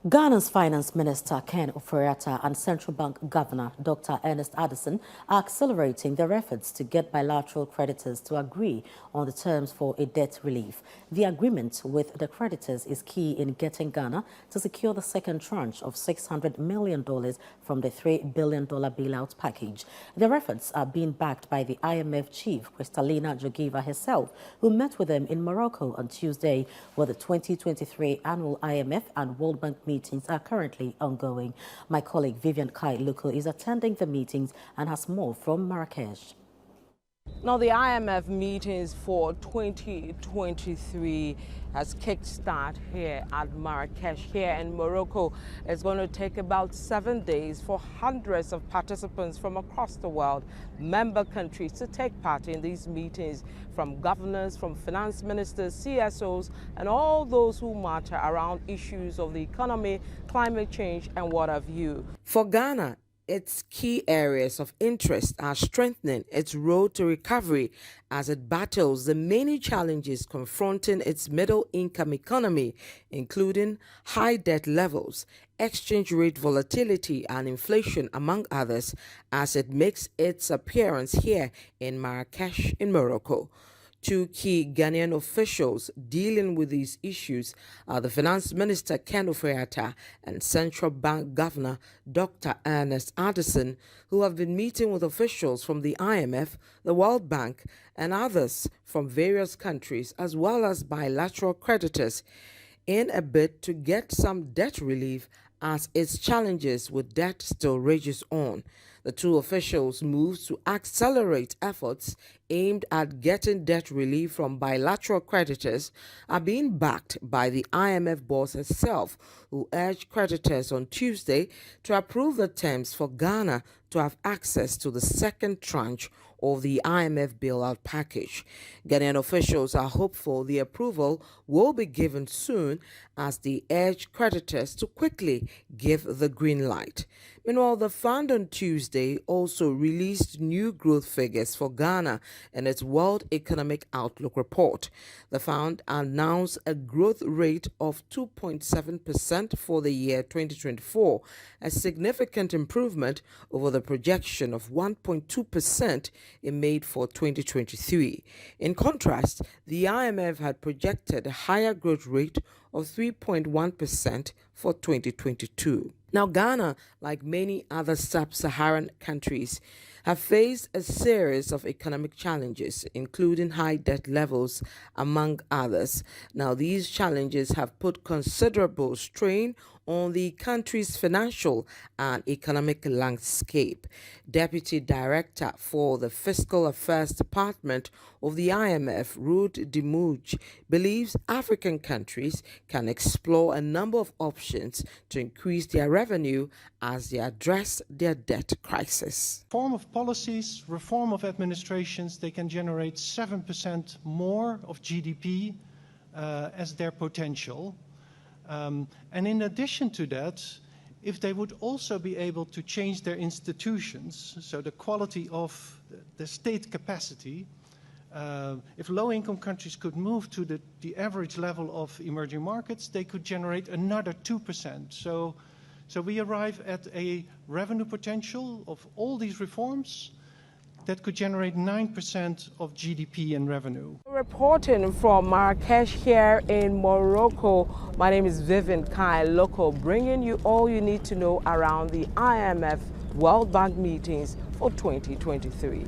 Ghana's Finance Minister Ken Ofori-Atta and Central Bank Governor Dr. Ernest Addison are accelerating their efforts to get bilateral creditors to agree on the terms for a debt relief. The agreement with the creditors is key in getting Ghana to secure the second tranche of $600 million from the $3 billion bailout package. Their efforts are being backed by the IMF chief, Kristalina Georgieva herself, who met with them in Morocco on Tuesday, where the 2023 annual IMF and World Bank meetings are currently ongoing. My colleague Vivian Kai Luko is attending the meetings and has more from Marrakesh. Now, the IMF meetings for 2023 has kickstart here at Marrakesh, here in Morocco. It's going to take about 7 days for hundreds of participants from across the world, member countries, to take part in these meetings, from governors, from finance ministers, CSOs, and all those who matter around issues of the economy, climate change, and what have you. For Ghana, its key areas of interest are strengthening its road to recovery as it battles the many challenges confronting its middle-income economy, including high debt levels, exchange rate volatility, and inflation, among others, as it makes its appearance here in Marrakesh in Morocco. Two key Ghanaian officials dealing with these issues are the Finance Minister Ken Ofori-Atta and Central Bank Governor Dr. Ernest Addison, who have been meeting with officials from the IMF, the World Bank, and others from various countries, as well as bilateral creditors, in a bid to get some debt relief as its challenges with debt still rages on. The two officials' moves to accelerate efforts aimed at getting debt relief from bilateral creditors are being backed by the IMF boss herself, who urged creditors on Tuesday to approve the terms for Ghana to have access to the second tranche of the IMF bailout package. Ghanaian officials are hopeful the approval will be given soon, as they urge creditors to quickly give the green light. Meanwhile, the fund on Tuesday also released new growth figures for Ghana in its World Economic Outlook report. The fund announced a growth rate of 2.7% for the year 2024, a significant improvement over the projection of 1.2% it made for 2023. In contrast, the IMF had projected a higher growth rate of 3.1% for 2022. Now, Ghana, like many other sub-Saharan countries, have faced a series of economic challenges, including high debt levels, among others. Now, these challenges have put considerable strain on the country's financial and economic landscape. Deputy Director for the Fiscal Affairs Department of the IMF, Ruud de Muge, believes African countries can explore a number of options to increase their revenue as they address their debt crisis. Reform of policies, reform of administrations, they can generate 7% more of GDP as their potential. And in addition to that, if they would also be able to change their institutions, so the quality of the state capacity, if low-income countries could move to the average level of emerging markets, they could generate another 2%. So we arrive at a revenue potential of all these reforms that could generate 9% of GDP in revenue. Reporting from Marrakesh here in Morocco, my name is Vivian Kai Luko, bringing you all you need to know around the IMF World Bank meetings for 2023.